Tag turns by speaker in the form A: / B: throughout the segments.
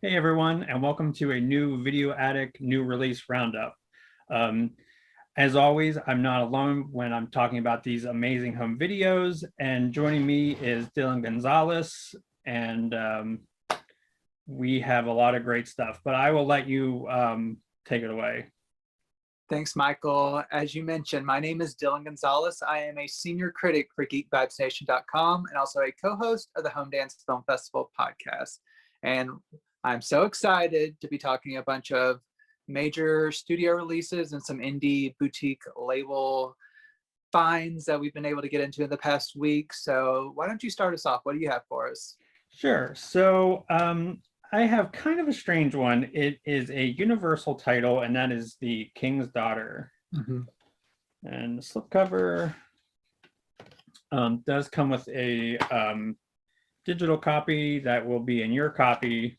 A: Hey everyone, and welcome to a new Video Addict new release roundup. Um, as always, I'm not alone when I'm talking about these amazing home videos, and joining me is Dillon Gonzalez, and we have a lot of great stuff, but I will let you take it away.
B: Thanks, Michael. As you mentioned, my name is Dillon Gonzalez. I am a senior critic for GeekVibesNation.com and also a co-host of the Home Dance Film Festival podcast. And I'm so excited to be talking a bunch of major studio releases and some indie boutique label finds that we've been able to get into in the past week. So why don't you start us off? What do you have for us?
A: Sure. So I have kind of a strange one. It is a Universal title, and that is The King's Daughter.
B: Mm-hmm.
A: And the slipcover does come with a digital copy that will be in your copy.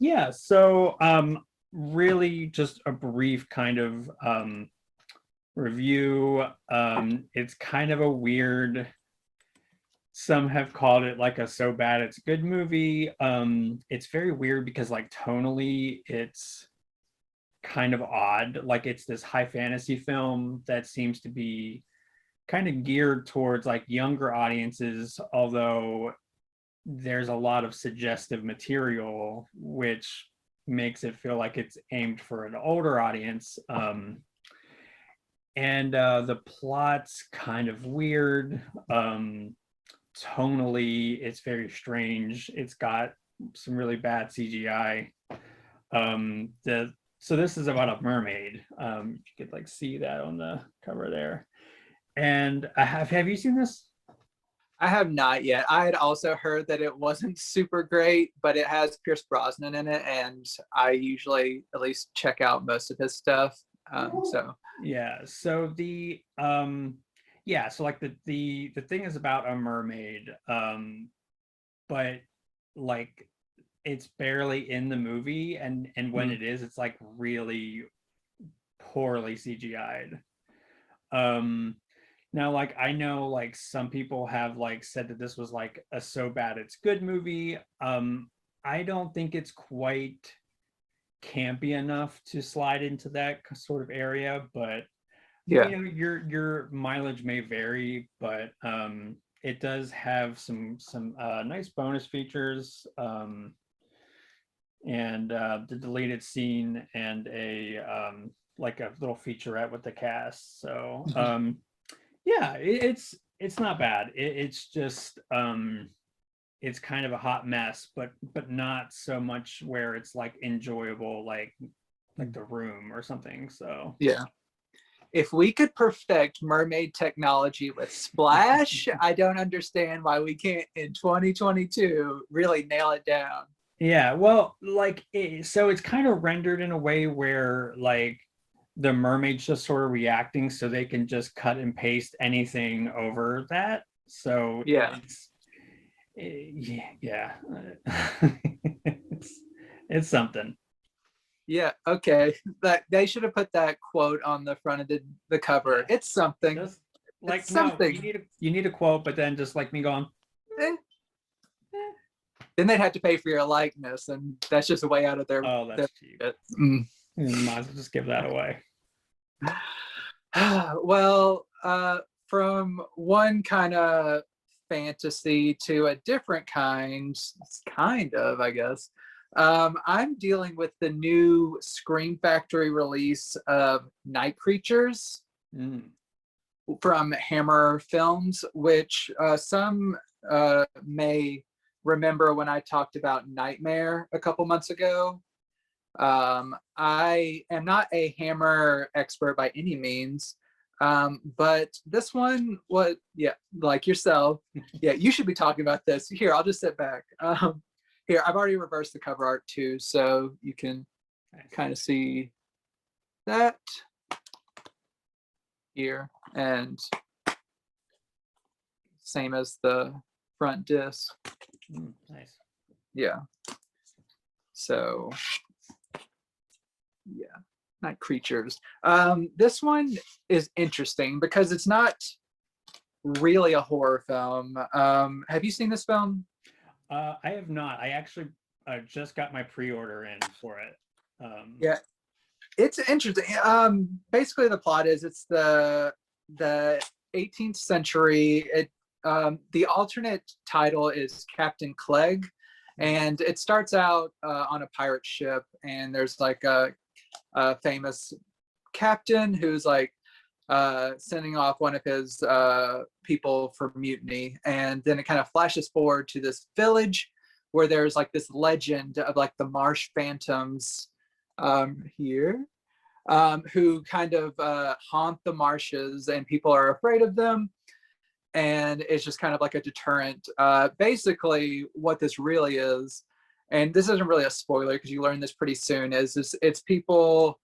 A: Yeah, so really just a brief kind of review. It's kind of a weird, some have called it like a so bad it's good movie. It's very weird because like tonally it's kind of odd. Like it's this high fantasy film that seems to be kind of geared towards like younger audiences, although there's a lot of suggestive material which makes it feel like it's aimed for an older audience. The plot's kind of weird. Tonally it's very strange. It's got some really bad CGI. So this is about a mermaid. You could like see that on the cover there. And have you seen this?
B: I have not yet. I had also heard that it wasn't super great, but it has Pierce Brosnan in it, and I usually at least check out most of his stuff. So
A: like the thing is about a mermaid, but like it's barely in the movie, and when it is, it's like really poorly CGI'd. Now, like, I know like some people have like said that this was like a so bad it's good movie. I don't think it's quite campy enough to slide into that sort of area, but
B: yeah,
A: you know, your mileage may vary, but it does have some nice bonus features, and the deleted scene and a like a little featurette with the cast. So yeah, it's not bad. It's just it's kind of a hot mess, but not so much where it's like enjoyable, like The Room or something. So
B: yeah. If we could perfect mermaid technology with Splash, I don't understand why we can't in 2022 really nail it down.
A: yeah, well, like so it's kind of rendered in a way where like the mermaid's just sort of reacting, so they can just cut and paste anything over that. So
B: Yeah.
A: yeah. It's something.
B: Yeah, okay. That they should have put that quote on the front of the cover.
A: Yeah.
B: It's something.
A: Just, like
B: it's
A: no,
B: something.
A: you need a quote, but then just like me going,
B: Eh. Then they'd have to pay for your likeness, and that's just a way out of their.
A: oh, that's cheap. You might as well just give that away.
B: Well, from one kind of fantasy to a different kind of, I guess. I'm dealing with the new Scream Factory release of Night Creatures from Hammer Films, which some may remember when I talked about Nightmare a couple months ago. I am not a Hammer expert by any means, but this one was, yeah, like yourself. Yeah, you should be talking about this. Here, I'll just sit back. Here, I've already reversed the cover art too, so you can kind of see that here, and same as the front disc.
A: Nice.
B: Yeah. So yeah, Night Creatures. This one is interesting because it's not really a horror film. Have you seen this film?
A: I have not. I actually just got my pre-order in for it.
B: Yeah, it's interesting. Basically, the plot is it's the 18th century. The alternate title is Captain Clegg, and it starts out on a pirate ship, and there's like a famous captain who's like sending off one of his people for mutiny, and then it kind of flashes forward to this village where there's like this legend of like the marsh phantoms here, who kind of haunt the marshes, and people are afraid of them. And it's just kind of like a deterrent. Basically, what this really is, and this isn't really a spoiler because you learn this pretty soon, is it's people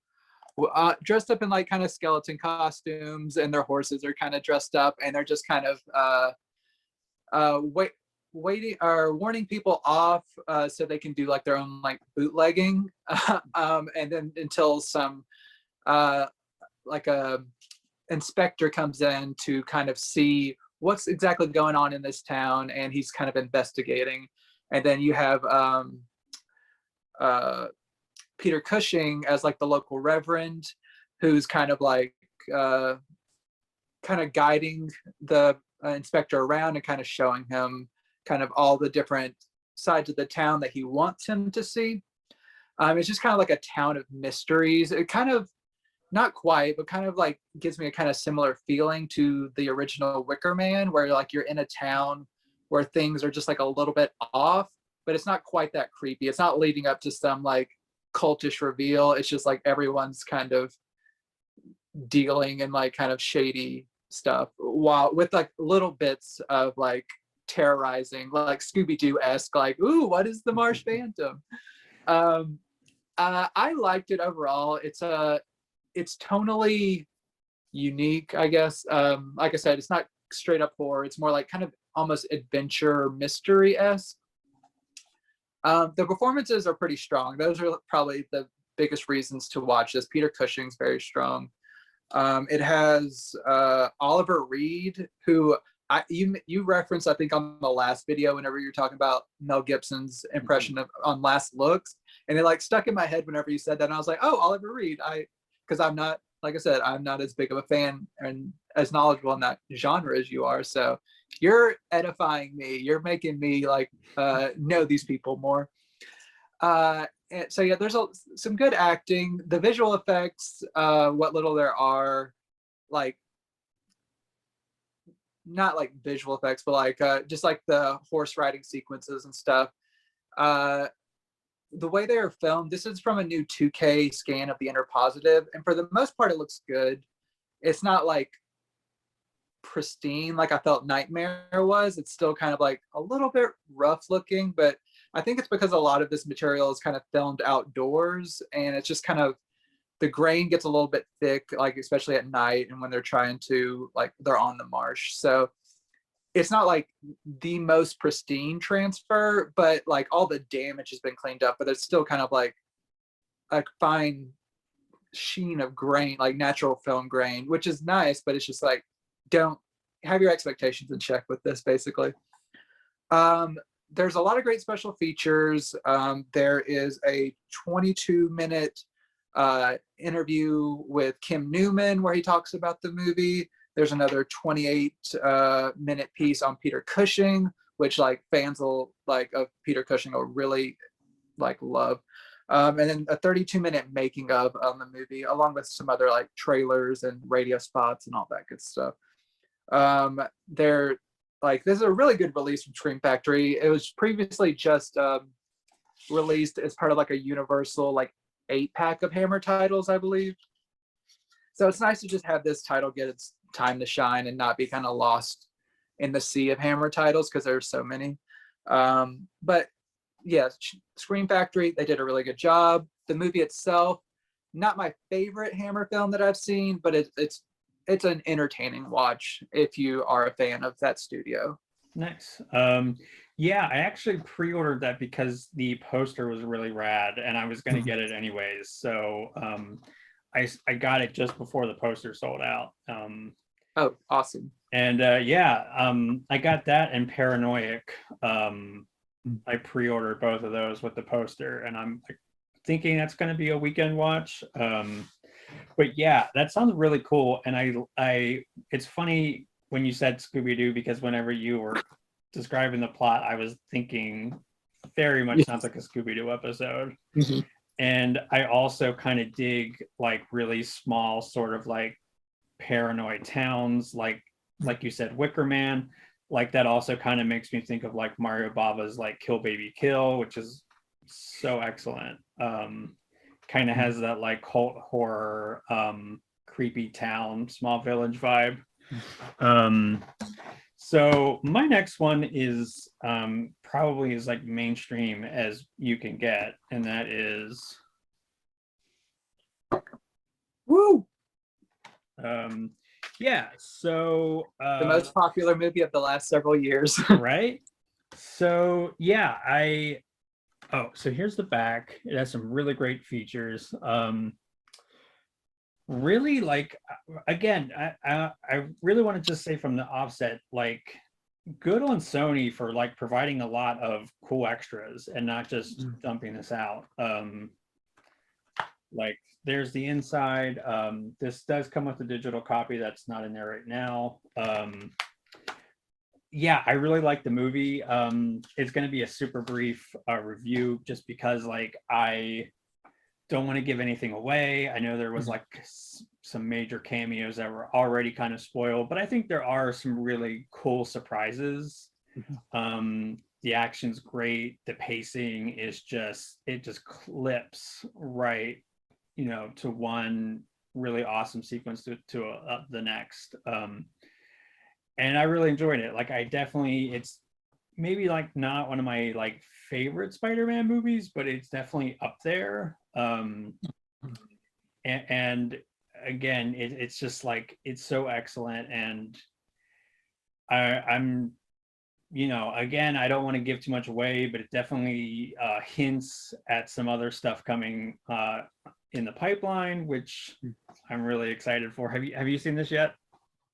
B: dressed up in like kind of skeleton costumes, and their horses are kind of dressed up, and they're just kind of waiting or warning people off so they can do like their own like bootlegging, and then until some like a inspector comes in to kind of see what's exactly going on in this town, and he's kind of investigating. And then you have Peter Cushing as like the local reverend, who's kind of like kind of guiding the inspector around and kind of showing him kind of all the different sides of the town that he wants him to see. It's just kind of like a town of mysteries. It kind of, not quite, but kind of like gives me a kind of similar feeling to the original Wicker Man, where like you're in a town where things are just like a little bit off, but it's not quite that creepy. It's not leading up to some like cultish reveal. It's just like everyone's kind of dealing in like kind of shady stuff, while with like little bits of like terrorizing, like Scooby-Doo-esque, like, ooh, what is the Marsh Phantom? I liked it overall. It's tonally unique, I guess. Like I said, it's not straight up horror. It's more like kind of almost adventure mystery-esque. The performances are pretty strong. Those are probably the biggest reasons to watch this. Peter Cushing's very strong. It has Oliver Reed, who you referenced, I think, on the last video whenever you're talking about Mel Gibson's impression of on Last Looks, and it like stuck in my head whenever you said that, and I was like, oh, Oliver Reed. Because I'm not, like I said, I'm not as big of a fan and as knowledgeable in that genre as you are. So you're edifying me. You're making me like know these people more. And so yeah, there's some good acting. The visual effects, what little there are, like not like visual effects, but like just like the horse riding sequences and stuff. The way they are filmed, this is from a new 2K scan of the Inner Positive, and for the most part, it looks good. It's not like pristine like I felt Nightmare was. It's still kind of like a little bit rough looking, but I think it's because a lot of this material is kind of filmed outdoors, and it's just kind of, the grain gets a little bit thick, like especially at night and when they're trying to, like, they're on the marsh. So it's not like the most pristine transfer, but like all the damage has been cleaned up, but it's still kind of like a fine sheen of grain, like natural film grain, which is nice, but it's just like, don't have your expectations in check with this, basically. There's a lot of great special features. There is a 22-minute interview with Kim Newman where he talks about the movie. There's another 28-minute piece on Peter Cushing, which like fans will like of Peter Cushing will really like love. And then a 32-minute making of on the movie, along with some other like trailers and radio spots and all that good stuff. They're like, this is a really good release from Scream Factory. It was previously just released as part of like a Universal like 8-pack of Hammer titles, I believe. So it's nice to just have this title get its time to shine and not be kind of lost in the sea of Hammer titles, because there's so many. But yeah, Scream Factory, they did a really good job. The movie itself, not my favorite Hammer film that I've seen, but it's an entertaining watch if you are a fan of that studio.
A: Nice. Yeah, I actually pre-ordered that because the poster was really rad and I was going to get it anyways. So I got it just before the poster sold out.
B: Oh, awesome.
A: And yeah, I got that and Paranoiac. I pre-ordered both of those with the poster, and I'm like, thinking that's going to be a weekend watch. But yeah, that sounds really cool. And it's funny when you said Scooby-Doo, because whenever you were describing the plot, I was thinking very much sounds like a Scooby-Doo episode.
B: Mm-hmm.
A: And I also kind of dig like really small sort of like paranoid towns, like you said, Wicker Man. Like that also kind of makes me think of like Mario Bava's like Kill Baby Kill, which is so excellent. Kind of has that like cult horror, creepy town, small village vibe. So my next one is probably as like mainstream as you can get, and that is
B: Woo!
A: Yeah, so
B: The most popular movie of the last several years.
A: right. So yeah, so here's the back. It has some really great features. Really like, again, I really want to just say from the offset, like, good on Sony for like providing a lot of cool extras and not just dumping this out. Like there's the inside. This does come with a digital copy that's not in there right now. Yeah, I really like the movie. It's going to be a super brief review, just because like I don't want to give anything away. I know there was like some major cameos that were already kind of spoiled, but I think there are some really cool surprises. The action's great. The pacing is it just clips right, to one really awesome sequence to the next. And I really enjoyed it. Like it's maybe like not one of my like favorite Spider-Man movies, but it's definitely up there. And again, it's just like it's so excellent. And I'm again, I don't want to give too much away, but it definitely hints at some other stuff coming in the pipeline, which I'm really excited for. Have you seen this yet?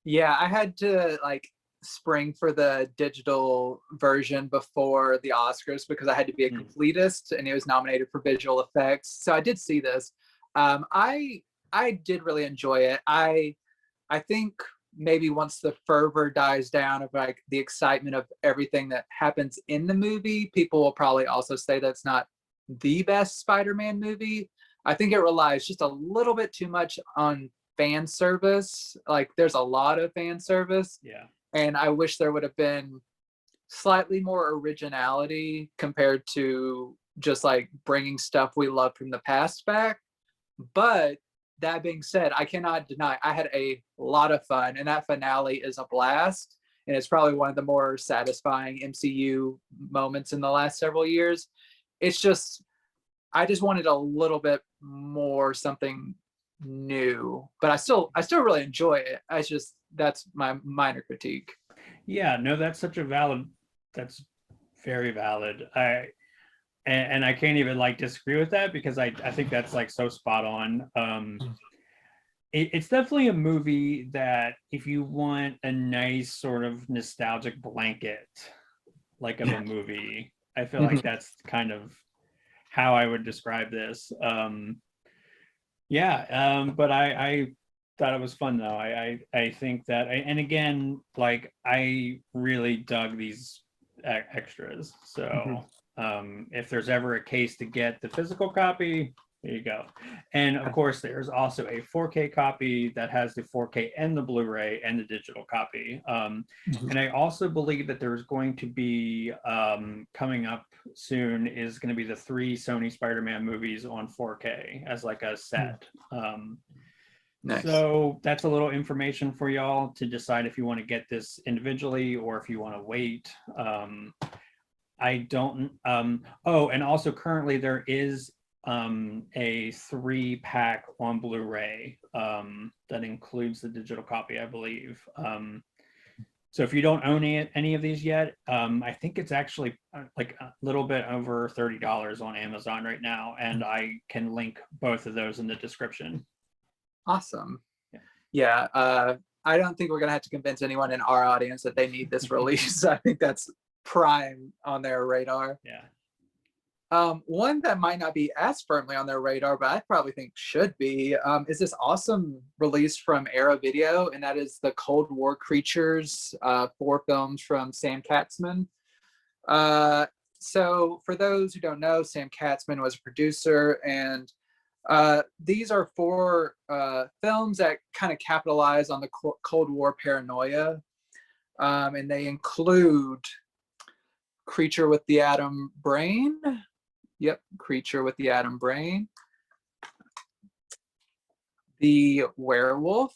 B: Yeah, I had to like spring for the digital version before the Oscars because I had to be a completist, and it was nominated for visual effects. So I did see this. I did really enjoy it. I think maybe once the fervor dies down of like the excitement of everything that happens in the movie, people will probably also say that's not the best Spider-Man movie. I think it relies just a little bit too much on fan service. Like there's a lot of fan service.
A: Yeah.
B: And I wish there would have been slightly more originality compared to just like bringing stuff we love from the past back. But that being said, I cannot deny I had a lot of fun, and that finale is a blast. And it's probably one of the more satisfying MCU moments in the last several years. It's just, I just wanted a little bit more something new, but I still really enjoy it. That's my minor critique.
A: Yeah, no, that's very valid. And I can't even like disagree with that, because I think that's like so spot on. It's definitely a movie that if you want a nice sort of nostalgic blanket, like of a movie, I feel like that's kind of how I would describe this. But I thought it was fun though. I think that, and again, like I really dug these extras. So if there's ever a case to get the physical copy, there you go. And of course, there's also a 4K copy that has the 4K and the Blu-ray and the digital copy. And I also believe that there's going to be coming up soon is going to be the 3 Sony Spider-Man movies on 4K as like a set. Nice. So that's a little information for y'all to decide if you want to get this individually or if you want to wait. I don't. And also currently there is a 3-pack on Blu-ray that includes the digital copy, I believe. So if you don't own any of these yet, I think it's actually like a little bit over $30 on Amazon right now, and I can link both of those in the description.
B: Awesome. Yeah. I don't think we're gonna have to convince anyone in our audience that they need this release. I think that's prime on their radar.
A: Yeah.
B: One that might not be as firmly on their radar, but I probably think should be, is this awesome release from Arrow Video, and that is the Cold War Creatures, 4 films from Sam Katzman. So for those who don't know, Sam Katzman was a producer, and these are 4 films that kind of capitalize on the Cold War paranoia, and they include Creature with the Atom Brain. Yep, Creature with the Atom Brain. The Werewolf.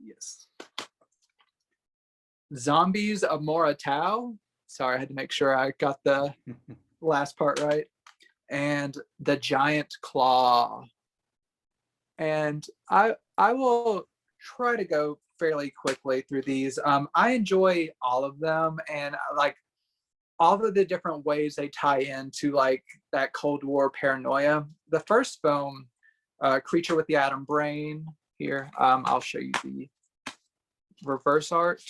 B: Yes. Zombies of Moratau. Sorry, I had to make sure I got the last part right. And The Giant Claw. And I will try to go fairly quickly through these. I enjoy all of them, and like all of the different ways they tie into like that Cold War paranoia. The first film, Creature with the Atom Brain, here, I'll show you the reverse art.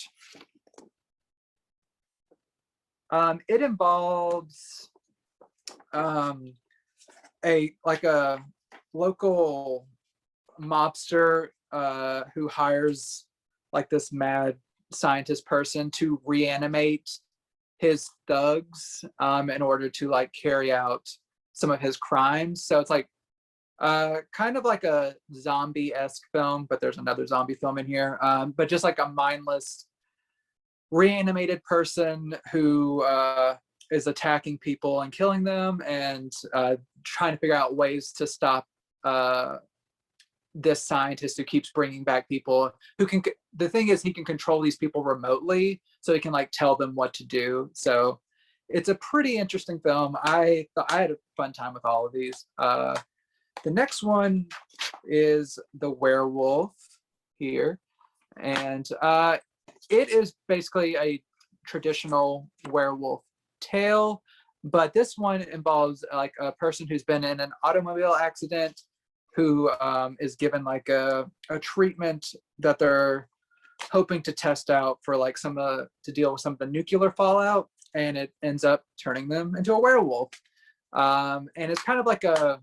B: It involves a local mobster who hires like this mad scientist person to reanimate his thugs in order to like carry out some of his crimes. So it's like kind of like a zombie-esque film, but there's another zombie film in here, but just like a mindless reanimated person who is attacking people and killing them, and trying to figure out ways to stop this scientist who keeps bringing back people who can. The thing is, he can control these people remotely, so he can like tell them what to do. So it's a pretty interesting film. I had a fun time with all of these. The next one is The Werewolf here, and it is basically a traditional werewolf tale, but this one involves like a person who's been in an automobile accident, who is given like a treatment that they're hoping to test out for like to deal with some of the nuclear fallout, and it ends up turning them into a werewolf. And it's kind of like a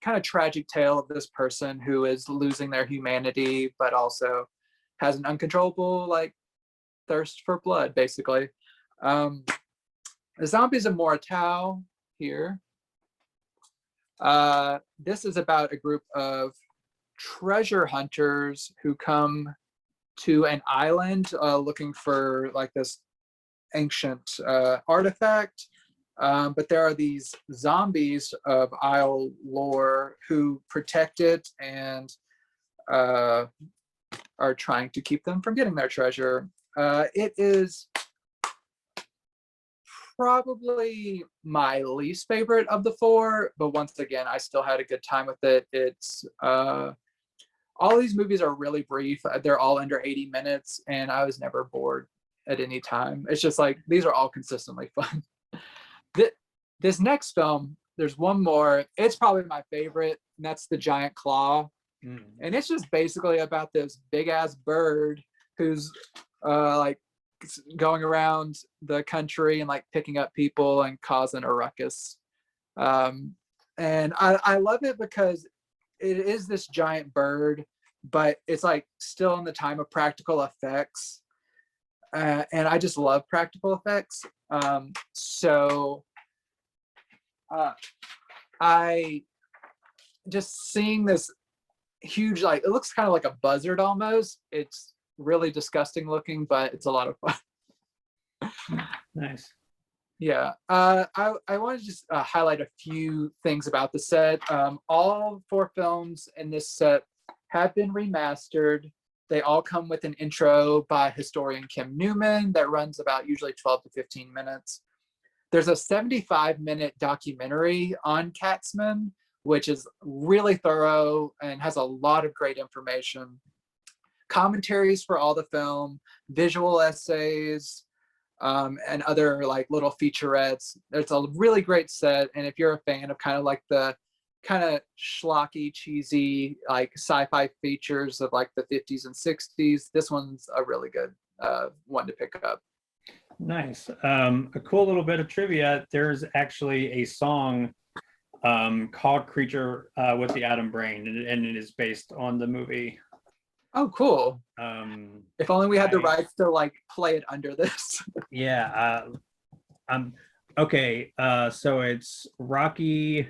B: kind of tragic tale of this person who is losing their humanity, but also has an uncontrollable like thirst for blood, basically. The Zombies of Moratau here. This is about a group of treasure hunters who come to an island looking for like this ancient artifact. But there are these zombies of Isle lore who protect it and are trying to keep them from getting their treasure. It is probably my least favorite of the 4, but once again, I still had a good time with it. It's all these movies are really brief. They're all under 80 minutes, and I was never bored at any time. It's just like these are all consistently fun. This next film, there's one more. It's probably my favorite, and that's The Giant Claw. And it's just basically about this big ass bird who's like going around the country and like picking up people and causing a ruckus. And I love it because it is this giant bird, but it's like still in the time of practical effects. And I just love practical effects. So I just seeing this huge, like, it looks kind of like a buzzard almost. It's really disgusting looking, but it's a lot of fun.
A: Nice.
B: Yeah. I want to just highlight a few things about the set. All 4 films in this set have been remastered. They all come with an intro by historian Kim Newman that runs about usually 12 to 15 minutes. There's a 75-minute documentary on Katzman, which is really thorough and has a lot of great information. Commentaries for all the film, visual essays, and other like little featurettes. It's a really great set, and if you're a fan of kind of like the kind of schlocky, cheesy, like sci-fi features of like the 50s and 60s, this one's a really good one to pick up.
A: Nice. A cool little bit of trivia. There's actually a song called Creature with the Atom Brain, and it is based on the movie.
B: Oh, cool. If only we had the rights to like play it under this.
A: Yeah. Okay. So it's Rocky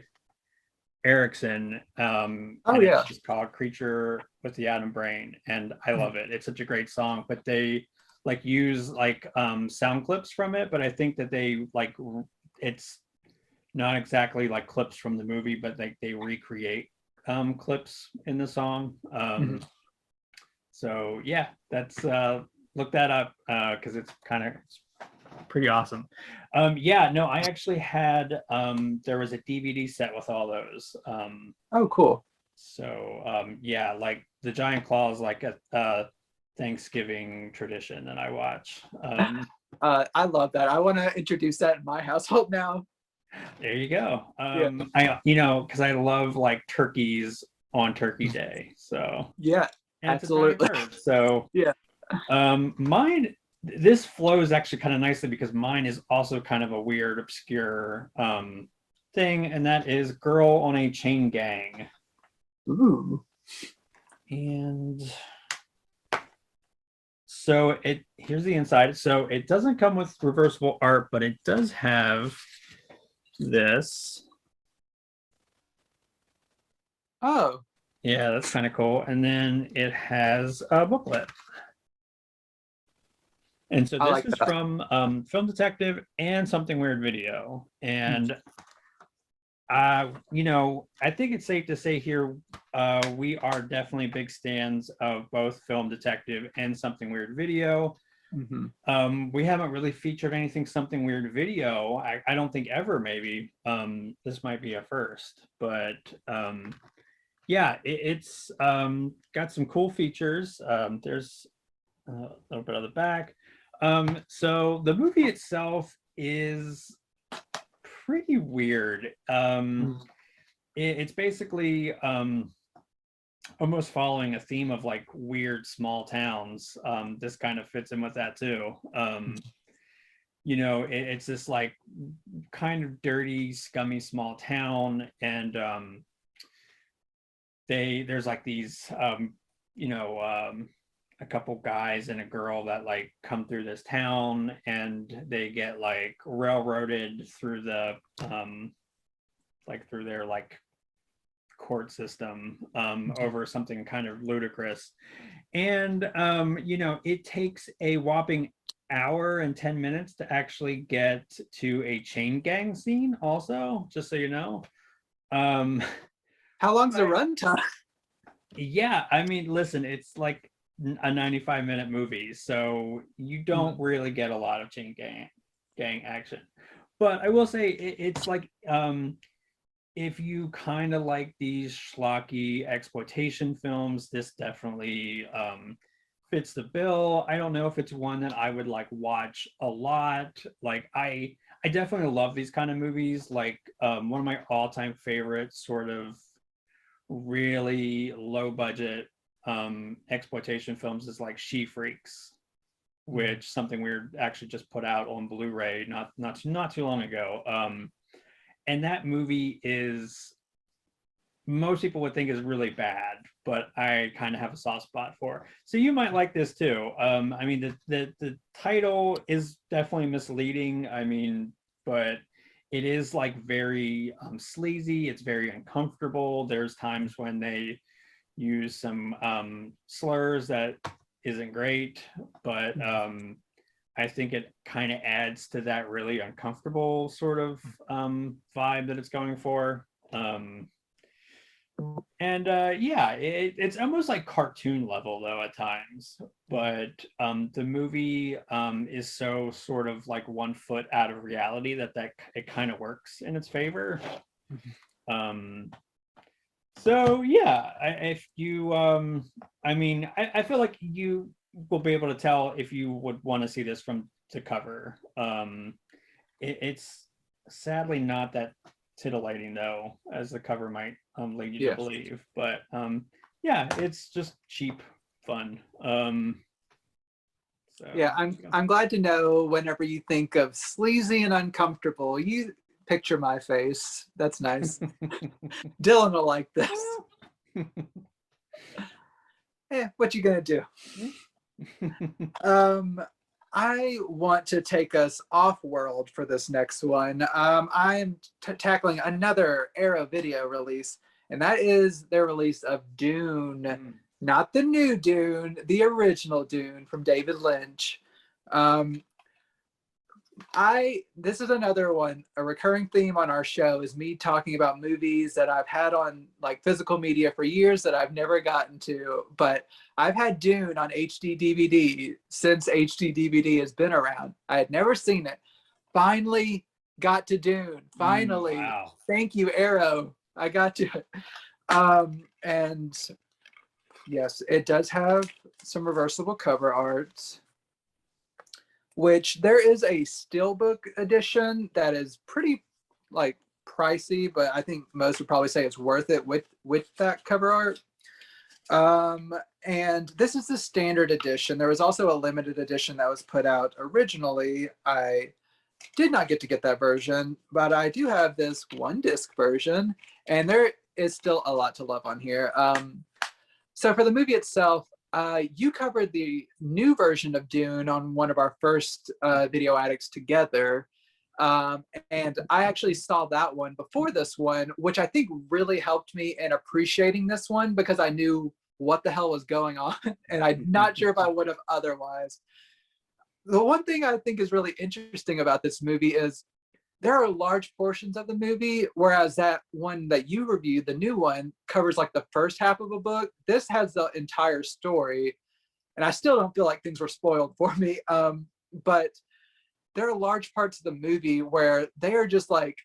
A: Erickson. And
B: yeah.
A: It's called Creature with the Atom Brain, and I love it. It's such a great song, but they like use like sound clips from it, but I think that they like it's not exactly like clips from the movie, but like they recreate clips in the song. So yeah, that's look that up because it's pretty awesome. Yeah, no, I actually had there was a DVD set with all those.
B: Oh, cool.
A: So yeah, like the Giant Claw is like a Thanksgiving tradition that I watch.
B: I love that. I want to introduce that in my household now.
A: There you go.
B: Yeah.
A: I because I love like turkeys on Turkey Day. So
B: yeah, absolutely.
A: So
B: yeah.
A: Mine, this flows actually kind of nicely because mine is also kind of a weird, obscure thing, and that is Girl on a Chain Gang.
B: Ooh.
A: And so here's the inside. So it doesn't come with reversible art, but it does have this.
B: Oh.
A: Yeah, that's kind of cool. And then it has a booklet. And so this is from Film Detective and Something Weird Video. And you know, I think it's safe to say here we are definitely big stands of both Film Detective and Something Weird Video. We haven't really featured anything Something Weird Video. I don't think ever. Maybe this might be a first, but yeah, it's got some cool features. There's a little bit of the back. So the movie itself is pretty weird. It's basically almost following a theme of like weird small towns. This kind of fits in with that too. You know, it's this like kind of dirty, scummy small town, and there's like these you know, a couple guys and a girl that like come through this town, and they get like railroaded through the like through their like court system over something kind of ludicrous. And you know, it takes a whopping hour and 10 minutes to actually get to a chain gang scene also, just so you know.
B: How long's the runtime?
A: Yeah, I mean, listen, it's like a 95-minute movie, so you don't really get a lot of chain gang action. But I will say it's like if you kind of like these schlocky exploitation films, this definitely fits the bill. I don't know if it's one that I would like watch a lot. Like I definitely love these kind of movies. Like one of my all-time favorite sort of really low budget exploitation films is like She Freaks, which Something Weird actually just put out on Blu-ray not too long ago. And that movie is, most people would think is really bad, but I kind of have a soft spot for. So you might like this too. I mean, the title is definitely misleading. I mean, but it is like very sleazy. It's very uncomfortable. There's times when they use some slurs that isn't great, but I think it kind of adds to that really uncomfortable sort of vibe that it's going for. And yeah, it's almost like cartoon level though at times, but the movie is so sort of like 1 foot out of reality that it kind of works in its favor. So yeah, if you I mean, I feel like you will be able to tell if you would want to see this from the cover. It's sadly not that titillating though, as the cover might lead you to believe. But yeah, it's just cheap fun. So
B: Yeah, I'm glad to know whenever you think of sleazy and uncomfortable, you picture my face. That's nice. Dillon will like this. What you gonna do? I want to take us off world for this next one. I am tackling another Arrow Video release, and that is their release of Dune. Not the new Dune, the original Dune from David Lynch. This is another one. A recurring theme on our show is me talking about movies that I've had on like physical media for years that I've never gotten to. But I've had Dune on HD DVD since HD DVD has been around. I had never seen it. Finally got to Dune. Finally.
A: Wow.
B: Thank you, Arrow. I got to it. And yes, it does have some reversible cover art, which there is a steelbook edition that is pretty like pricey, but I think most would probably say it's worth it with that cover art. And this is the standard edition. There was also a limited edition that was put out originally. I did not get that version, but I do have this one disc version, and there is still a lot to love on here. So for the movie itself, you covered the new version of Dune on one of our first Video Addicts together. And I actually saw that one before this one, which I think really helped me in appreciating this one because I knew what the hell was going on, and I'm not sure if I would have otherwise. The one thing I think is really interesting about this movie is there are large portions of the movie, whereas that one that you reviewed, the new one, covers like the first half of a book. This has the entire story, and I still don't feel like things were spoiled for me. But there are large parts of the movie where they are just like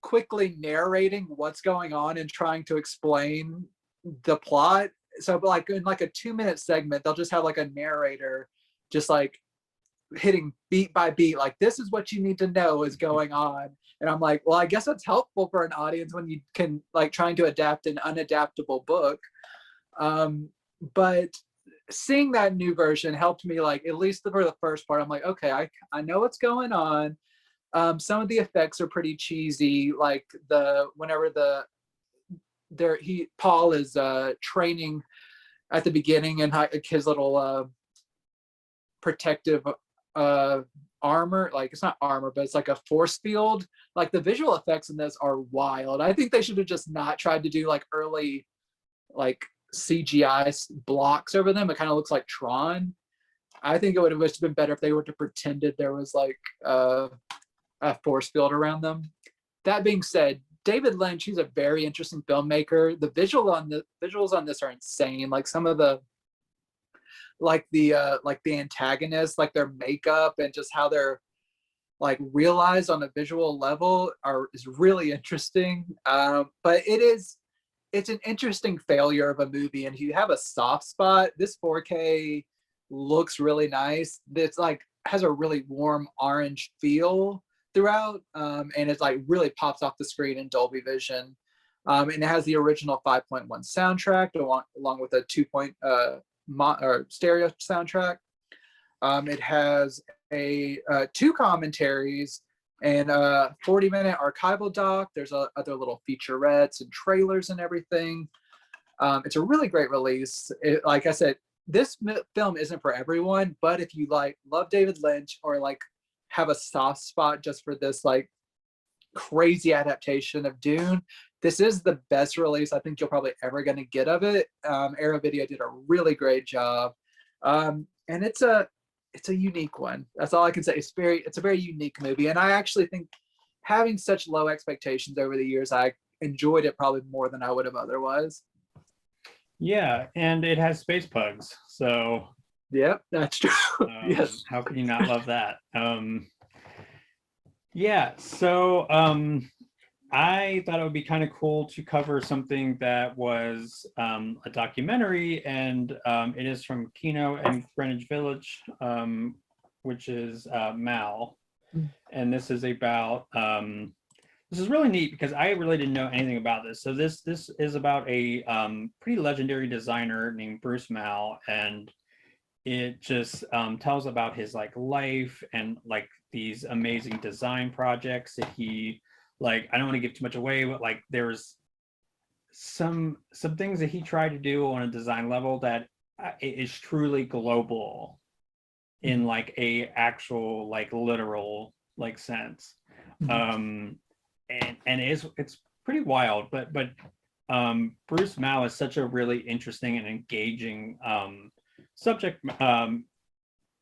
B: quickly narrating what's going on and trying to explain the plot. So like in like a 2-minute segment, they'll just have like a narrator just like hitting beat by beat, like this is what you need to know is going on. And I'm like, well, I guess that's helpful for an audience when you can like trying to adapt an unadaptable book. But seeing that new version helped me, like at least for the first part. I'm like, okay, I know what's going on. Some of the effects are pretty cheesy, like whenever Paul is training at the beginning and his little protective armor, like it's not armor, but it's like a force field. Like the visual effects in this are wild. I think they should have just not tried to do like early like CGI blocks over them. It kind of looks like Tron. I think it would have just been better if they would have pretended there was like a force field around them. That being said, David Lynch, he's a very interesting filmmaker. The visuals on this are insane. Like some of the antagonists, like their makeup and just how they're like realized on a visual level is really interesting. But it's an interesting failure of a movie. And if you have a soft spot, this 4K looks really nice. It's like has a really warm orange feel throughout, and it's like really pops off the screen in Dolby Vision. And it has the original 5.1 soundtrack along with a 2. Stereo soundtrack. It has a 2 commentaries and a 40-minute archival doc. There's other little featurettes and trailers and everything. It's a really great release. Like I said, this film isn't for everyone, but if you like love David Lynch or like have a soft spot just for this like crazy adaptation of Dune, this is the best release I think you're probably ever going to get of it. Arrow Video did a really great job, and it's a unique one. That's all I can say. It's a very unique movie, and I actually think having such low expectations over the years, I enjoyed it probably more than I would have otherwise.
A: Yeah, and it has space pugs, so
B: yep, that's true. Yes,
A: how can you not love that? Yeah, so I thought it would be kind of cool to cover something that was a documentary, and it is from Kino and Greenwich Village, which is Mal. And this is about, this is really neat because I really didn't know anything about this. So this is about a pretty legendary designer named Bruce Mal, and it just tells about his like life and like these amazing design projects that he like. I don't want to give too much away, but like there's some things that he tried to do on a design level that is truly global in like a actual like literal like sense. um and it's pretty wild, but Bruce Mao is such a really interesting and engaging subject,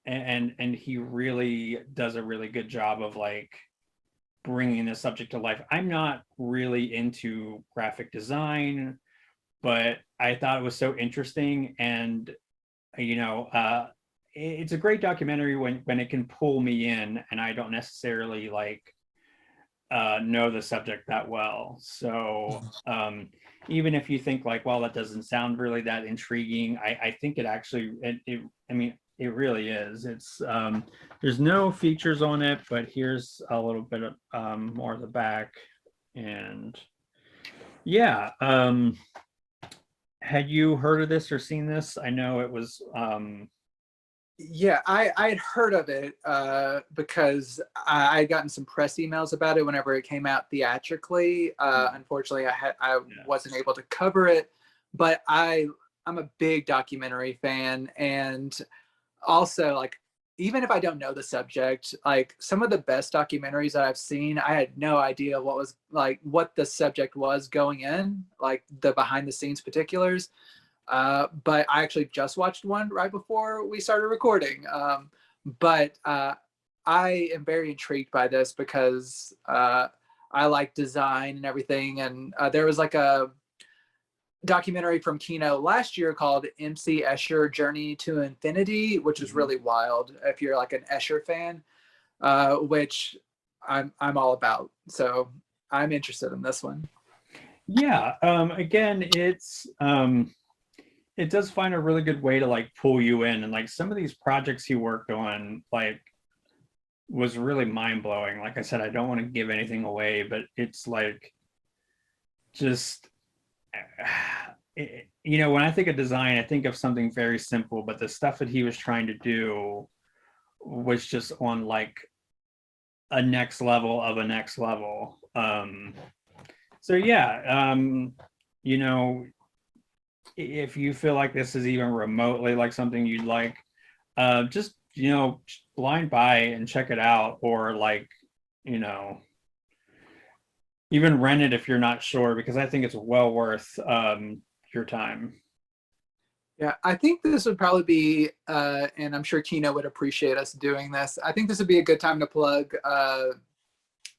A: and he really does a really good job of like bringing the subject to life. I'm not really into graphic design, but I thought it was so interesting, and you know, it's a great documentary when it can pull me in, and I don't necessarily like know the subject that well. So even if you think like, well, that doesn't sound really that intriguing, I think it actually, I mean, it really is. It's there's no features on it, but here's a little bit of more of the back, and yeah. Had you heard of this or seen this? I know it was
B: Yeah, I had heard of it because I had gotten some press emails about it whenever it came out theatrically. Unfortunately, I
A: yeah.
B: wasn't able to cover it, but I'm a big documentary fan, and also like even if I don't know the subject, like some of the best documentaries that I've seen, I had no idea what the subject was going in, like the behind the scenes particulars. But I actually just watched one right before we started recording. But I am very intrigued by this because I like design and everything. And there was like a documentary from Kino last year called MC Escher Journey to Infinity, which is really wild if you're like an Escher fan, which I'm all about. So I'm interested in this one.
A: Yeah. Again, it does find a really good way to like pull you in, and like some of these projects he worked on like was really mind blowing. Like I said, I don't want to give anything away, but it's like just you know, when I think of design, I think of something very simple, but the stuff that he was trying to do was just on like a next level of a next level. So yeah, you know, if you feel like this is even remotely like something you'd like, just you know, blind buy and check it out, or like, you know, even rent it if you're not sure, because I think it's well worth your time.
B: Yeah, I think this would probably be, and I'm sure Kino would appreciate us doing this. I think this would be a good time to plug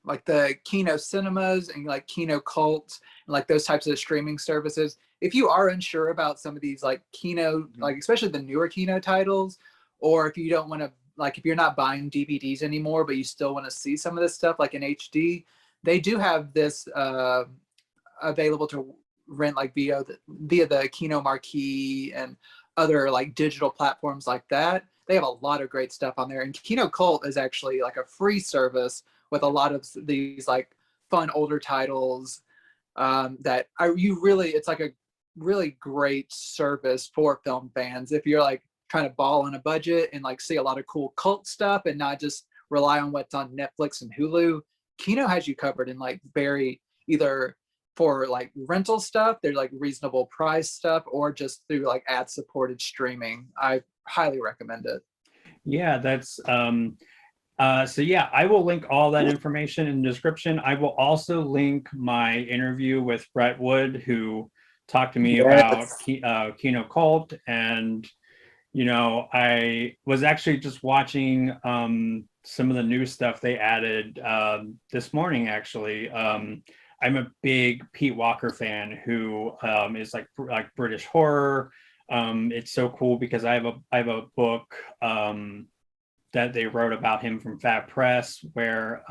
B: like the Kino cinemas and like Kino Cult and like those types of streaming services. If you are unsure about some of these like Kino, like especially the newer Kino titles, or if you don't want to, like if you're not buying DVDs anymore, but you still want to see some of this stuff like in HD, they do have this available to rent like via the Kino Marquee and other like digital platforms like that. They have a lot of great stuff on there. And Kino Cult is actually like a free service with a lot of these like fun older titles that it's like a really great service for film fans if you're like trying to ball on a budget and like see a lot of cool cult stuff and not just rely on what's on Netflix and Hulu. Kino has you covered in like very either for like rental stuff, there's like reasonable price stuff, or just through like ad supported streaming. I highly recommend it.
A: Yeah, that's so yeah, I will link all that information in the description. I will also link my interview with Brett Wood, who talked to me about
B: Yes.
A: Kino Cult. And you know, I was actually just watching some of the new stuff they added this morning. Actually, I'm a big Pete Walker fan, who is like British horror. It's so cool because I have a book that they wrote about him from Fat Press, where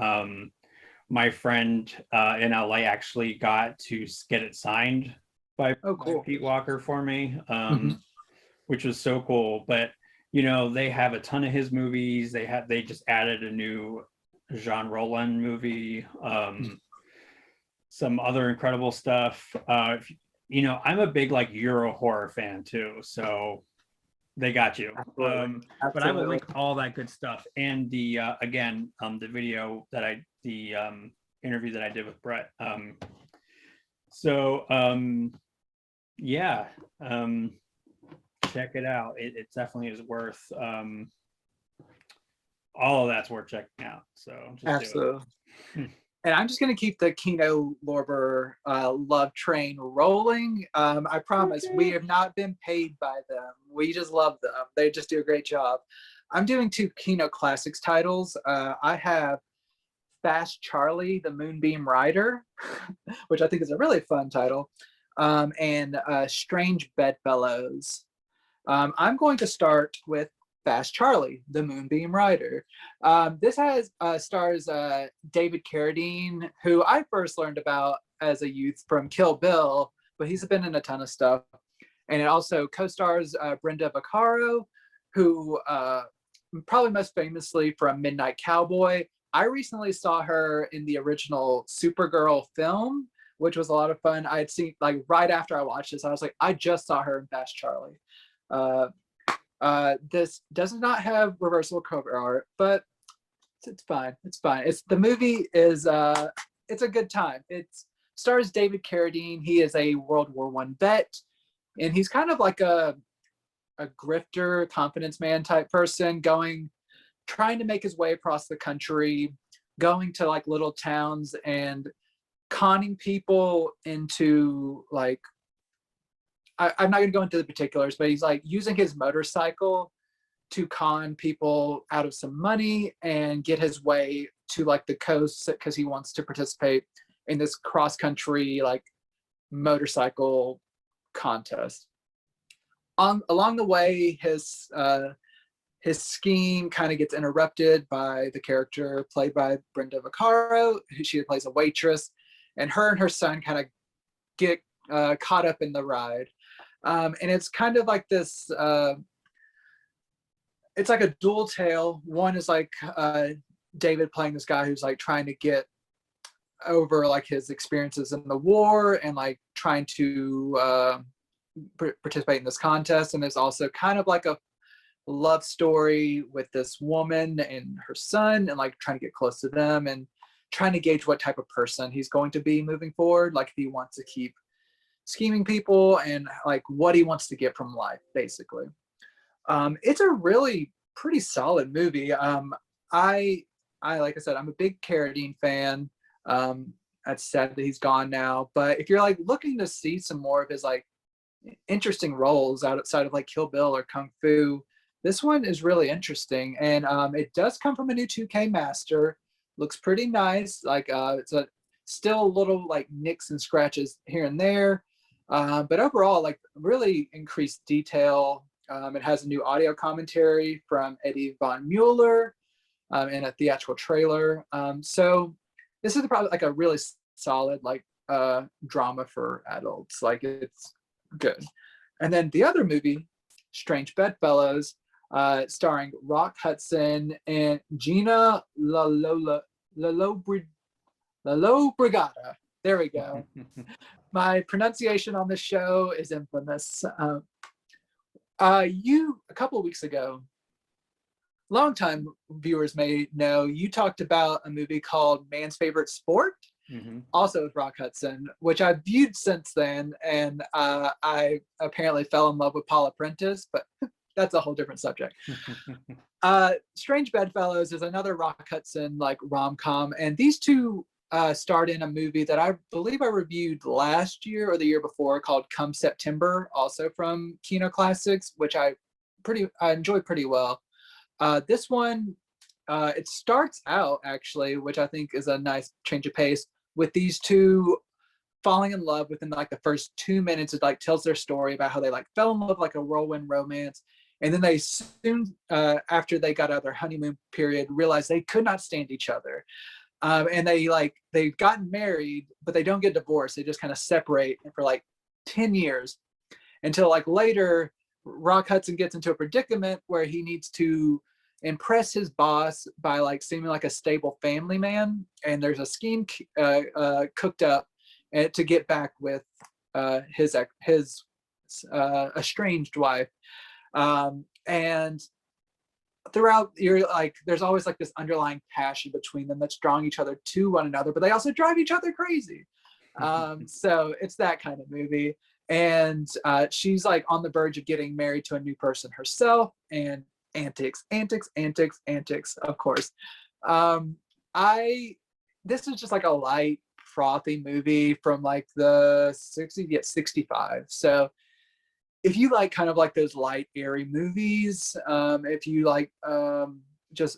A: my friend in LA actually got to get it signed
B: Oh,
A: by
B: cool.
A: Pete Walker for me,
B: Mhm.
A: which was so cool. But you know, they have a ton of his movies. They just added a new Jean Rollin movie, some other incredible stuff. You know, I'm a big like Euro horror fan too, so They got you.
B: Absolutely.
A: But I will
B: Absolutely.
A: link all that good stuff and the again the video that the interview that I did with Brett. So yeah, check it out. It definitely is worth all of that's worth checking out. So just
B: Absolutely.
A: do it.
B: And I'm just going to keep the Kino Lorber love train rolling. I promise we have not been paid by them. We just love them. They just do a great job. I'm doing 2 Kino Classics titles. I have Fast Charlie, the Moonbeam Rider, which I think is a really fun title, and Strange Bedfellows. I'm going to start with Fast Charlie, the Moonbeam Rider. This has stars David Carradine, who I first learned about as a youth from Kill Bill, but he's been in a ton of stuff. And it also co-stars Brenda Vaccaro, who probably most famously from Midnight Cowboy. I recently saw her in the original Supergirl film, which was a lot of fun. I had seen, like, right after I watched this, I was like, I just saw her in Fast Charlie. This does not have reversible cover art, but it's fine. It's fine. The movie is it's a good time. It stars David Carradine. He is a World War I vet, and he's kind of like a grifter, confidence man type person, trying to make his way across the country, going to like little towns and conning people into like, I'm not going to go into the particulars, but he's like using his motorcycle to con people out of some money and get his way to like the coast because he wants to participate in this cross country like motorcycle contest. Along the way, his scheme kind of gets interrupted by the character played by Brenda Vaccaro, who she plays a waitress, and her son kind of get caught up in the ride. And it's kind of like this, it's like a dual tale. One is like David playing this guy who's like trying to get over like his experiences in the war and like trying to participate in this contest. And there's also kind of like a love story with this woman and her son and like trying to get close to them and trying to gauge what type of person he's going to be moving forward. Like if he wants to keep scheming people and like what he wants to get from life, basically. It's a really pretty solid movie. I like I said, I'm a big Carradine fan. It's sad that he's gone now, but if you're like looking to see some more of his like interesting roles outside of like Kill Bill or Kung Fu, this one is really interesting. And it does come from a new 2K master. Looks pretty nice. Like it's still a little like nicks and scratches here and there. But overall, like really increased detail. It has a new audio commentary from Eddie Von Mueller and a theatrical trailer. So this is probably like a really solid like drama for adults. Like it's good. And then the other movie, Strange Bedfellows, starring Rock Hudson and Gina Lollobrigida. There we go. My pronunciation on this show is infamous. You, a couple of weeks ago, longtime viewers may know, you talked about a movie called Man's Favorite Sport, also with Rock Hudson, which I've viewed since then. And I apparently fell in love with Paula Prentice, but that's a whole different subject. Strange Bedfellows is another Rock Hudson like rom-com. And these two starred in a movie that I believe I reviewed last year or the year before called Come September, also from Kino Classics, which I enjoyed pretty well. This one, it starts out actually, which I think is a nice change of pace, with these two falling in love within like the first 2 minutes. It like tells their story about how they like fell in love like a whirlwind romance, and then they soon after they got out of their honeymoon period realized they could not stand each other. And they've gotten married, but they don't get divorced. They just kind of separate for like 10 years until like later Rock Hudson gets into a predicament where he needs to impress his boss by like seeming like a stable family man. And there's a scheme cooked up to get back with his estranged wife. And throughout, you're like, there's always like this underlying passion between them that's drawing each other to one another, but they also drive each other crazy. So it's that kind of movie. And she's like on the verge of getting married to a new person herself, and antics, antics, antics, antics, of course. I This is just like a light, frothy movie from like the 60s, yet 65. So if you like kind of like those light, airy movies, if you like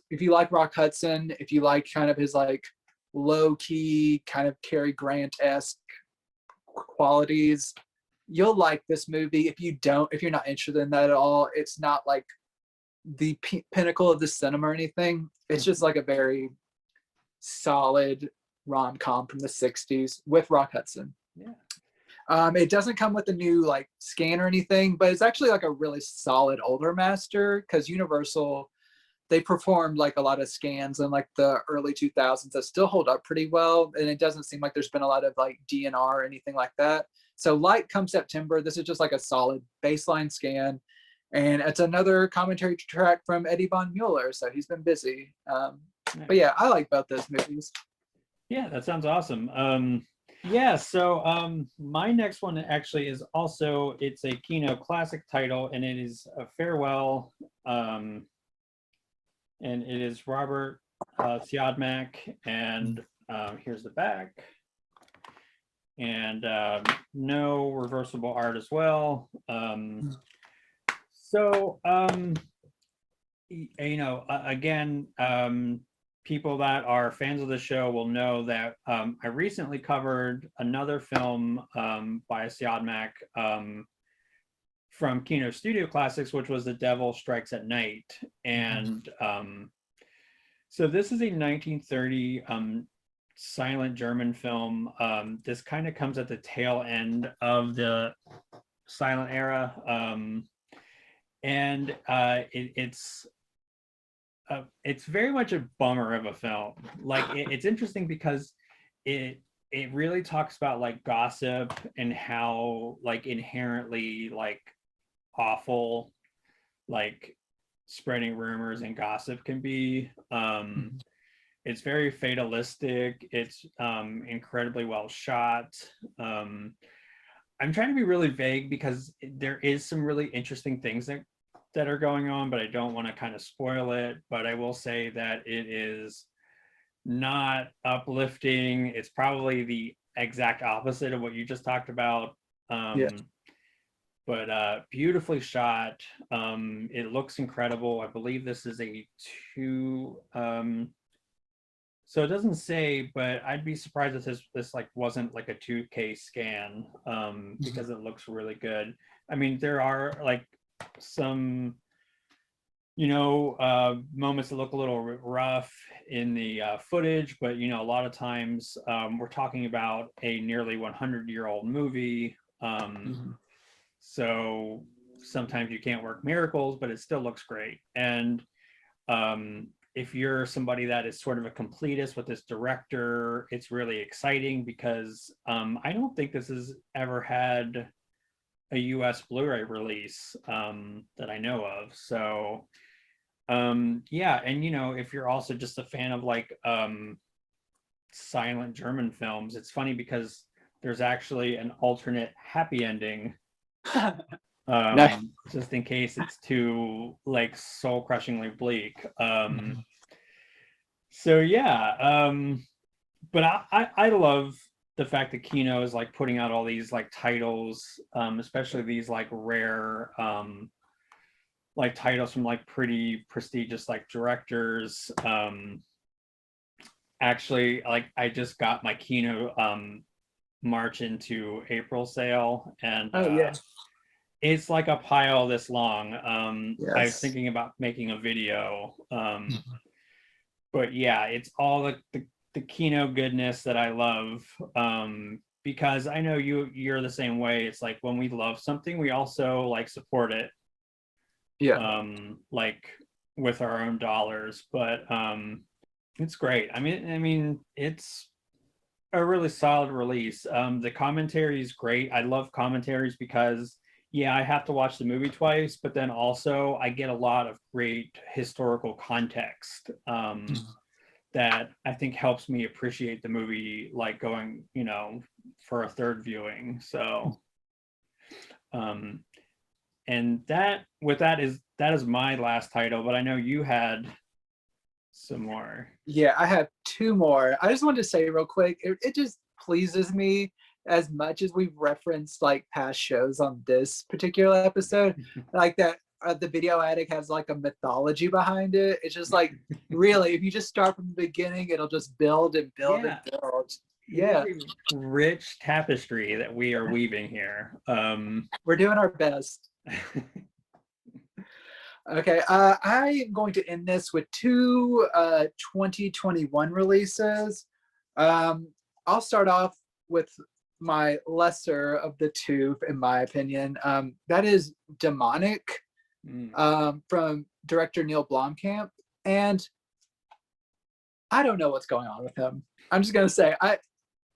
B: if you like Rock Hudson, if you like kind of his like low key kind of Cary Grant-esque qualities, you'll like this movie. If you don't, if you're not interested in that at all, it's not like the pinnacle of the cinema or anything. It's just like a very solid rom-com from the 60s with Rock Hudson.
A: Yeah.
B: It doesn't come with a new like scan or anything, but it's actually like a really solid older master, because Universal, they performed like a lot of scans in like the early 2000s that still hold up pretty well, and it doesn't seem like there's been a lot of like DNR or anything like that. So Light Come September, this is just like a solid baseline scan, and it's another commentary track from Eddie Von Mueller, so he's been busy. But yeah, I like both those movies.
A: Yeah, that sounds awesome. Yeah, so my next one actually is also, it's a Kino classic title, and it is a Farewell, and it is Robert Siodmak, and here's the back, and no reversible art as well. So again, people that are fans of the show will know that I recently covered another film by Siodmak from Kino Studio Classics, which was The Devil Strikes at Night. And so this is a 1930 silent German film. This kind of comes at the tail end of the silent era. And it's very much a bummer of a film. Like it's interesting because it really talks about like gossip and how like inherently like awful like spreading rumors and gossip can be. It's very fatalistic. It's incredibly well shot. I'm trying to be really vague because there is some really interesting things that are going on, but I don't want to kind of spoil it. But I will say that it is not uplifting. It's probably the exact opposite of what you just talked about. But beautifully shot. It looks incredible. I believe this is a two. So it doesn't say, but I'd be surprised if this like wasn't like a 2K scan, because it looks really good. I mean, there are like some moments that look a little rough in the footage, but a lot of times we're talking about a nearly 100-year-old movie. So sometimes you can't work miracles, but it still looks great. And if you're somebody that is sort of a completist with this director, it's really exciting because I don't think this has ever had a US Blu-ray release that I know of. So yeah, and if you're also just a fan of like silent German films, it's funny because there's actually an alternate happy ending. Just in case it's too like soul-crushingly bleak. So yeah, but I love the fact that Kino is like putting out all these like titles, especially these like rare like titles from like pretty prestigious like directors. Actually, like I just got my Kino March into April sale, and it's like a pile this long. I was thinking about making a video, but yeah, it's all the Kino goodness that I love, because I know you're the same way. It's like when we love something, we also like support it, like with our own dollars. But it's great. I mean, it's a really solid release. The commentary is great. I love commentaries because Yeah, I have to watch the movie twice, but then also I get a lot of great historical context that I think helps me appreciate the movie, like going, for a third viewing. So, um, and that is my last title, but I know you had some more.
B: Yeah, I have two more. I just wanted to say real quick, it just pleases me as much as we've referenced like past shows on this particular episode, like that the video addict has like a mythology behind it. It's just like really, if you just start from the beginning, it'll just build and build
A: Yeah.
B: and build.
A: It
B: Yeah,
A: is a rich tapestry that we are weaving here.
B: we're doing our best. Okay, I am going to end this with two 2021 releases. I'll start off with my lesser of the two, in my opinion. That is Demonic from director Neil Blomkamp. And I don't know what's going on with him. I'm just going to say,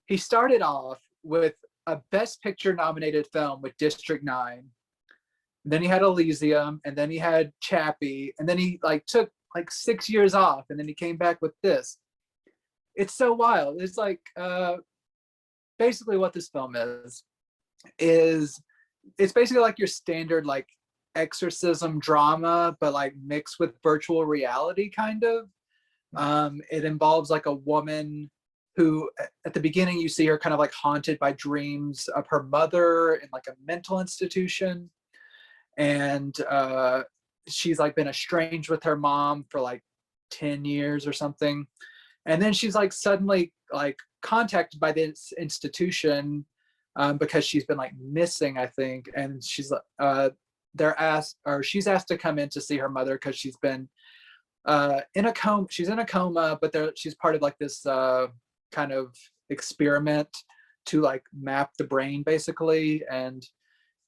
B: he started off with a Best Picture nominated film with District 9. Then he had Elysium, and then he had Chappie, and then he like took like 6 years off, and then he came back with this. It's so wild. It's like basically what this film is it's basically like your standard like exorcism drama, but like mixed with virtual reality kind of. It involves like a woman who at the beginning you see her kind of like haunted by dreams of her mother in like a mental institution, and she's like been estranged with her mom for like 10 years or something, and then she's like suddenly like contacted by this institution because she's been like missing, I think, and she's she's asked to come in to see her mother because she's been in a coma. She's in a coma, but she's part of like this kind of experiment to like map the brain basically, and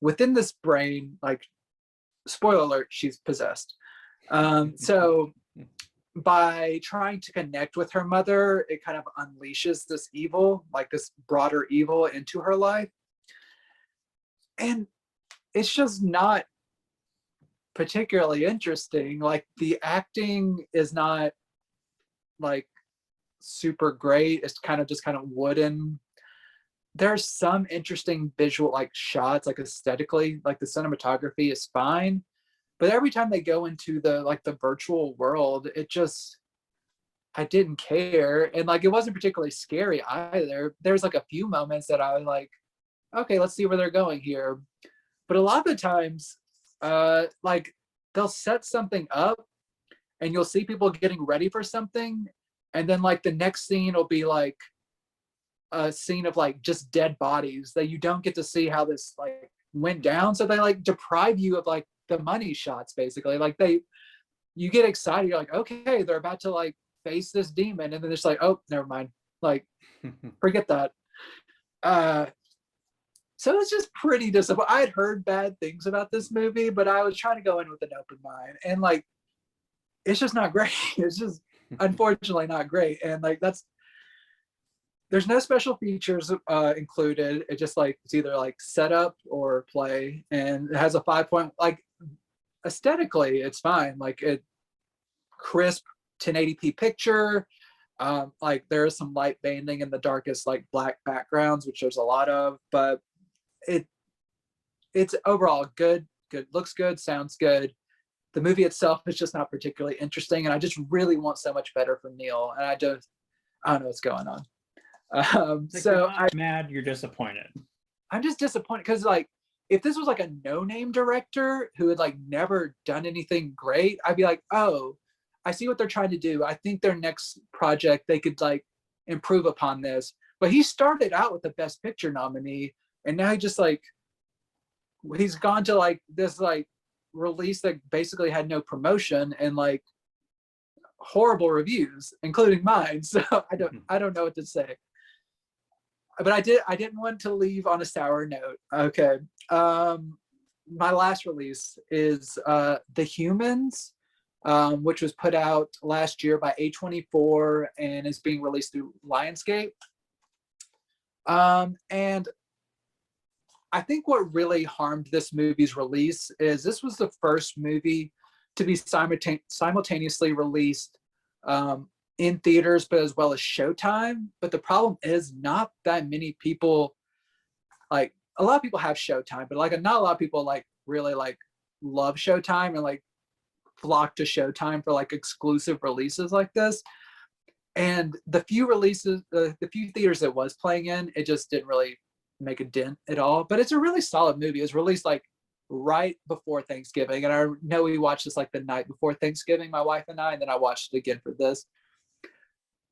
B: within this brain, like spoiler alert, she's possessed. So by trying to connect with her mother, it kind of unleashes this evil, like this broader evil into her life. And it's just not particularly interesting. Like the acting is not like super great. It's kind of wooden. There's some interesting visual like shots, like aesthetically, like the cinematography is fine, but every time they go into the virtual world, I didn't care, and like it wasn't particularly scary either. There's like a few moments that I was like, okay, let's see where they're going here, but a lot of the times like they'll set something up and you'll see people getting ready for something, and then like the next scene will be like a scene of like just dead bodies that you don't get to see how this like went down. So they like deprive you of like the money shots basically. Like you get excited, you're like, okay, they're about to like face this demon, and then it's like, oh, never mind, like forget that. So it's just pretty disappointing. I had heard bad things about this movie, but I was trying to go in with an open mind, and like it's just not great. It's just unfortunately not great, and like there's no special features included. It just like it's either like setup or play, and it has a 5 point. Like aesthetically, it's fine. Like it crisp 1080p picture. Like there is some light banding in the darkest like black backgrounds, which there's a lot of, but it's overall good. Looks good, sounds good. The movie itself is just not particularly interesting, and I just really want so much better from Neil, and I don't know what's going on. So
A: I'm mad, you're disappointed.
B: I'm just disappointed because like if this was like a no-name director who had like never done anything great, I'd be like, oh, I see what they're trying to do. I think their next project they could like improve upon this. But he started out with the Best Picture nominee, and now he's gone to like this like release that basically had no promotion and like horrible reviews, including mine. So I don't know what to say. But I didn't want to leave on a sour note. Okay. My last release is The Humans, which was put out last year by A24 and is being released through Lionsgate. And I think what really harmed this movie's release is this was the first movie to be simultaneously released in theaters, but as well as Showtime. But the problem is not that many people, like a lot of people have Showtime, but like not a lot of people like really like love Showtime and like flock to Showtime for like exclusive releases like this. And the few releases, the few theaters it was playing in, it just didn't really make a dent at all. But it's a really solid movie. It was released like right before Thanksgiving, and I know we watched this like the night before Thanksgiving, my wife and I, and then I watched it again for this.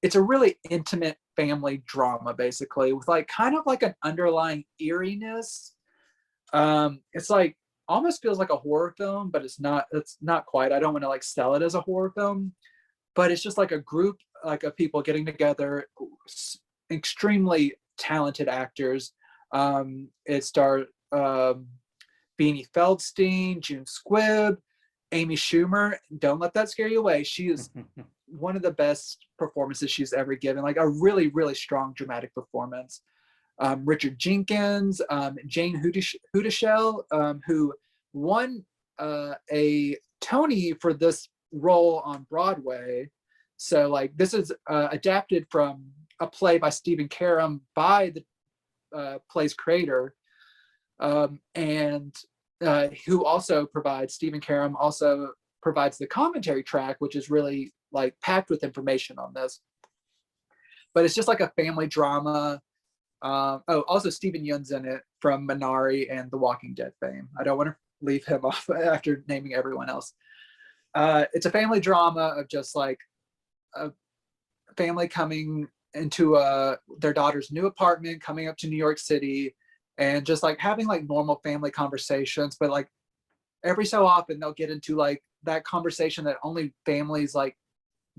B: It's a really intimate family drama, basically, with like kind of like an underlying eeriness. It's like almost feels like a horror film, but it's not. It's not quite. I don't want to like sell it as a horror film, but it's just like a group like of people getting together, extremely talented actors. It starred Beanie Feldstein, June Squibb, Amy Schumer. Don't let that scare you away. She is one of the best performances she's ever given. Like a really, really strong dramatic performance. Richard Jenkins, Jane Hudashell, who won a Tony for this role on Broadway. So like this is adapted from a play by Stephen Karam by the play's creator, and who also provides, Stephen Karam also provides the commentary track, which is really like packed with information on this. But it's just like a family drama. Also Stephen Yeun's in it from Minari and The Walking Dead fame. I don't want to leave him off after naming everyone else. It's a family drama of just like a family coming into their daughter's new apartment, coming up to New York City, and just like having like normal family conversations. But like every so often they'll get into like that conversation that only families like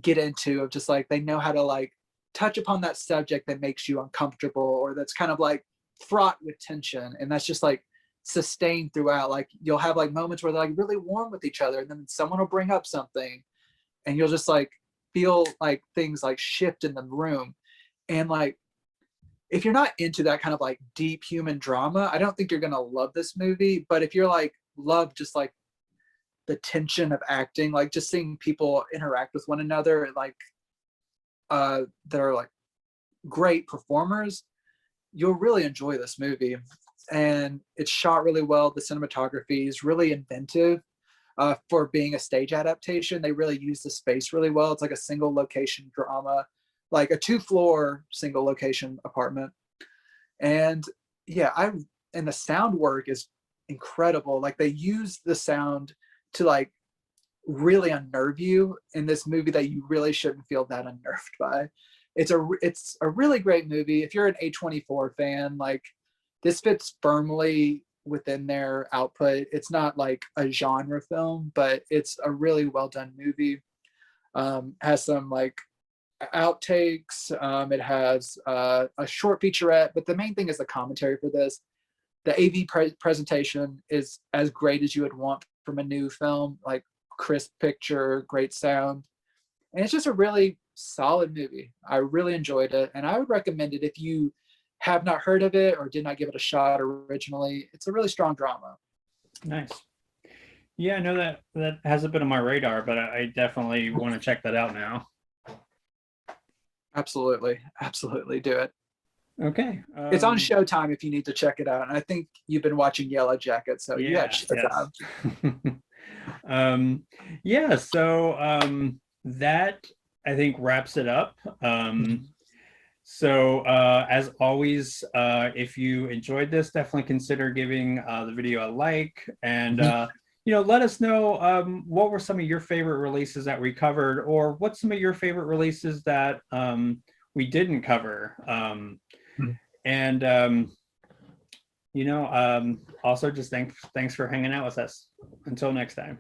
B: get into, of just like they know how to like touch upon that subject that makes you uncomfortable, or that's kind of like fraught with tension, and that's just like sustained throughout. Like you'll have like moments where they're like really warm with each other, and then someone will bring up something and you'll just like feel like things like shift in the room. And like if you're not into that kind of like deep human drama, I don't think you're gonna love this movie. But if you're like love just like the tension of acting, like just seeing people interact with one another, like they're like great performers, you'll really enjoy this movie. And it's shot really well. The cinematography is really inventive for being a stage adaptation. They really use the space really well. It's like a single location drama, like a 2-floor single location apartment. And yeah, and the sound work is incredible. Like they use the sound to like really unnerve you in this movie that you really shouldn't feel that unnerved by. It's a really great movie. If you're an A24 fan, like this fits firmly within their output. It's not like a genre film, but it's a really well done movie. Has some like outtakes. It has a short featurette, but the main thing is the commentary for this. The AV presentation is as great as you would want from a new film, like crisp picture, great sound. And it's just a really solid movie. I really enjoyed it, and I would recommend it if you have not heard of it or did not give it a shot originally. It's a really strong drama.
A: Nice. Yeah, I know that hasn't been on my radar, but I definitely want to check that out now.
B: Absolutely do it.
A: Okay.
B: It's on Showtime if you need to check it out. And I think you've been watching Yellow Jacket, so you had Showtime.
A: Yes. So that I think wraps it up. So as always, if you enjoyed this, definitely consider giving the video a like, and let us know what were some of your favorite releases that we covered, or what's some of your favorite releases that we didn't cover. And also just thanks for hanging out with us. Until next time.